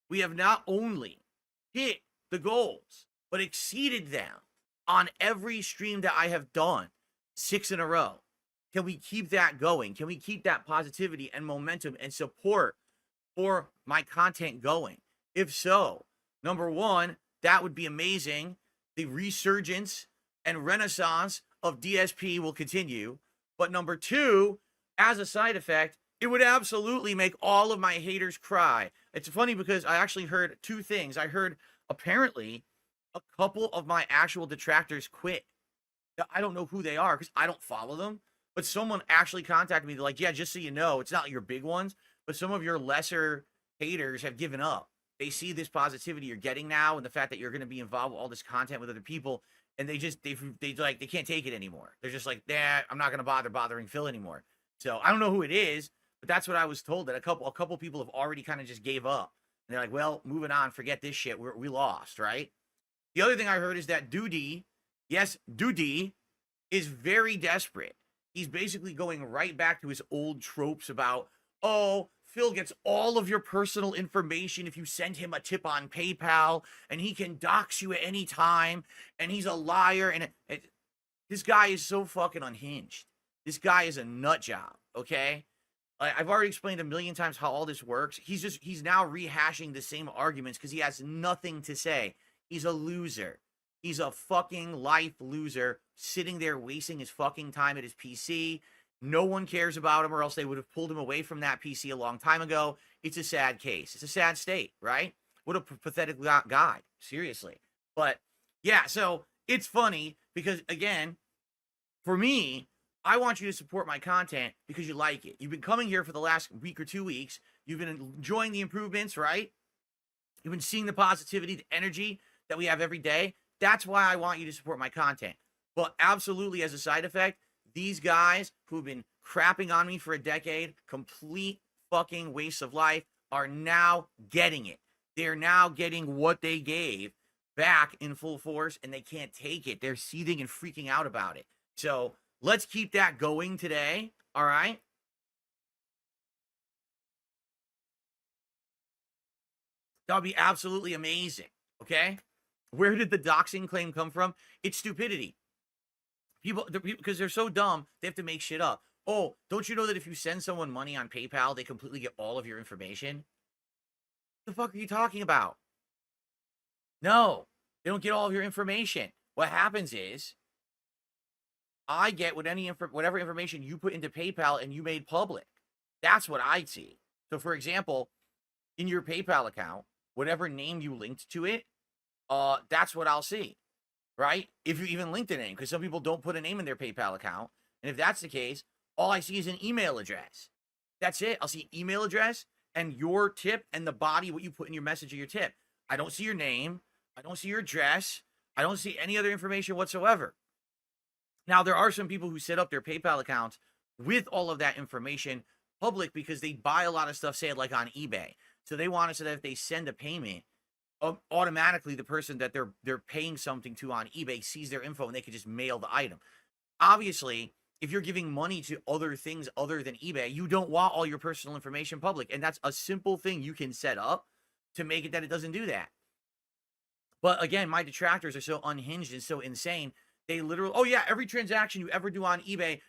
We have not only hit the goals, but exceeded them on every stream that I have done, 6 in a row. Can we keep that going? Can we keep that positivity and momentum and support for my content going? If so, number one, that would be amazing. The resurgence and renaissance of DSP will continue. But number two, as a side effect, it would absolutely make all of my haters cry. It's funny because I actually heard two things. I heard apparently a couple of my actual detractors quit. I don't know who they are because I don't follow them. But someone actually contacted me. They're like, yeah, just so you know, it's not your big ones, but some of your lesser haters have given up. They see this positivity you're getting now and the fact that you're going to be involved with all this content with other people, and they can't take it anymore. They're just like, nah, I'm not going to bother bothering Phil anymore. So I don't know who it is, but that's what I was told, that a couple people have already kind of just gave up. And they're like, well, moving on, forget this shit. We lost, right? The other thing I heard is that Doody is very desperate. He's basically going right back to his old tropes about, oh, Phil gets all of your personal information if you send him a tip on PayPal, and he can dox you at any time, and he's a liar. And this guy is so fucking unhinged. This guy is a nut job, okay? I've already explained a million times how all this works. He's now rehashing the same arguments because he has nothing to say. He's a loser. He's a fucking life loser, sitting there wasting his fucking time at his PC. No one cares about him, or else they would have pulled him away from that PC a long time ago. It's a sad case. It's a sad state, right? What a pathetic guy, seriously. But yeah, so it's funny because, again, for me, I want you to support my content because you like it. You've been coming here for the last week or 2 weeks. You've been enjoying the improvements, right? You've been seeing the positivity, the energy that we have every day. That's why I want you to support my content. But absolutely, as a side effect, these guys who've been crapping on me for a decade, complete fucking waste of life, are now getting it. They're now getting what they gave back in full force, and they can't take it. They're seething and freaking out about it. So let's keep that going today, all right? That would be absolutely amazing, okay? Where did the doxing claim come from? It's stupidity. People, because they're so dumb, they have to make shit up. Oh, don't you know that if you send someone money on PayPal, they completely get all of your information? What the fuck are you talking about? No, they don't get all of your information. What happens is, I get whatever information you put into PayPal and you made public. That's what I see. So, for example, in your PayPal account, whatever name you linked to it, that's what I'll see, right? If you even linked a name, because some people don't put a name in their PayPal account. And if that's the case, all I see is an email address. That's it. I'll see email address and your tip and the body, what you put in your message of your tip. I don't see your name. I don't see your address. I don't see any other information whatsoever. Now, there are some people who set up their PayPal accounts with all of that information public because they buy a lot of stuff, say, like on eBay. So they want it so that if they send a payment, automatically the person that they're paying something to on eBay sees their info and they can just mail the item. Obviously, if you're giving money to other things other than eBay, you don't want all your personal information public. And that's a simple thing you can set up to make it that it doesn't do that. But again, my detractors are so unhinged and so insane. They literally, oh yeah, every transaction you ever do on eBay,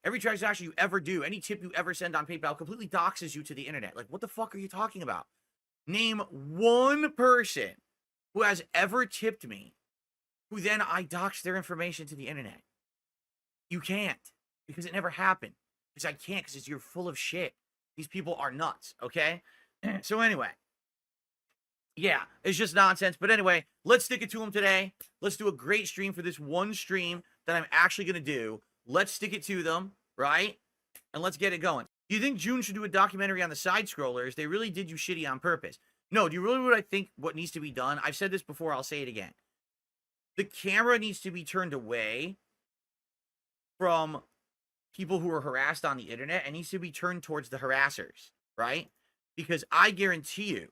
every transaction you ever do, any tip you ever send on PayPal completely doxes you to the internet. Like, what the fuck are you talking about? Name one person who has ever tipped me who then I doxed their information to the internet. You can't, because it never happened. Because I can't, because you're full of shit. These people are nuts, okay? So anyway, yeah, it's just nonsense. But anyway, let's stick it to them today. Let's do a great stream for this one stream that I'm actually going to do. Let's stick it to them, right? And let's get it going. Do you think June should do a documentary on the side scrollers? They really did you shitty on purpose. No, do you really what I think what needs to be done? I've said this before, I'll say it again. The camera needs to be turned away from people who are harassed on the internet and needs to be turned towards the harassers, right? Because I guarantee you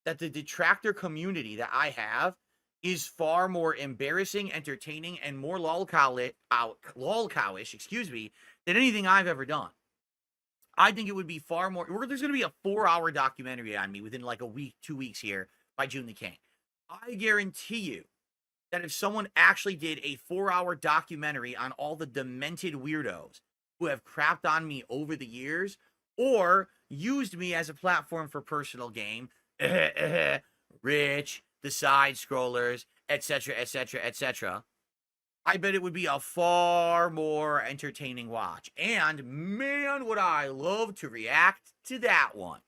that the detractor community that I have is far more embarrassing, entertaining, and more lolcowish, than anything I've ever done. I think it would be far more. There's going to be a 4-hour documentary on me within like a week, 2 weeks here by June the King. I guarantee you that if someone actually did a 4-hour documentary on all the demented weirdos who have crapped on me over the years or used me as a platform for personal gain, Rich, the side scrollers, etc., etc., etc., I bet it would be a far more entertaining watch. And man, would I love to react to that one.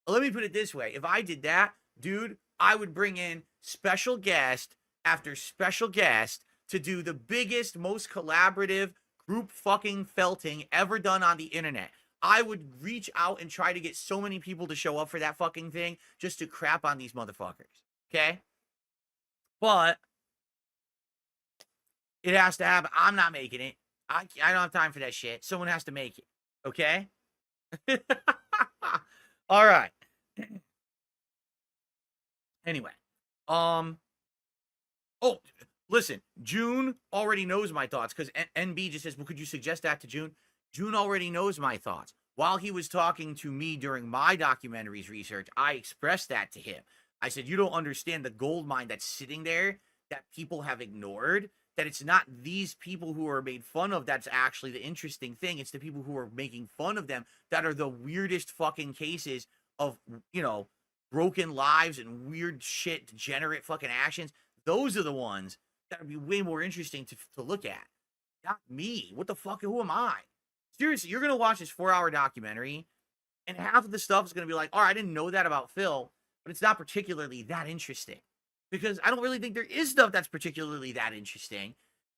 Let me put it this way. If I did that, dude, I would bring in special guest after special guest to do the biggest, most collaborative group fucking felting ever done on the internet. I would reach out and try to get so many people to show up for that fucking thing just to crap on these motherfuckers. Okay? But it has to happen. I'm not making it. I don't have time for that shit. Someone has to make it. Okay? All right. Anyway. Oh, listen. June already knows my thoughts because NB just says, well, could you suggest that to June? June already knows my thoughts. While he was talking to me during my documentaries research, I expressed that to him. I said, you don't understand the gold mine that's sitting there that people have ignored, that it's not these people who are made fun of that's actually the interesting thing. It's the people who are making fun of them that are the weirdest fucking cases of, you know, broken lives and weird shit, degenerate fucking actions. Those are the ones that would be way more interesting to look at. Not me. What the fuck? Who am I? Seriously, you're going to watch this 4-hour documentary, and half of the stuff is going to be like, all right, I didn't know that about Phil, but it's not particularly that interesting. Because I don't really think there is stuff that's particularly that interesting,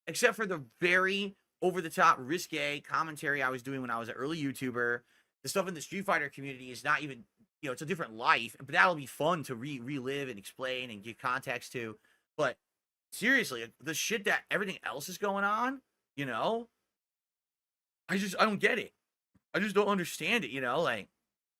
except for the very over-the-top, risque commentary I was doing when I was an early YouTuber. The stuff in the Street Fighter community is not even, you know, it's a different life, but that'll be fun to relive and explain and give context to. But seriously, the shit that everything else is going on, you know, I don't get it. I just don't understand it, you know, like,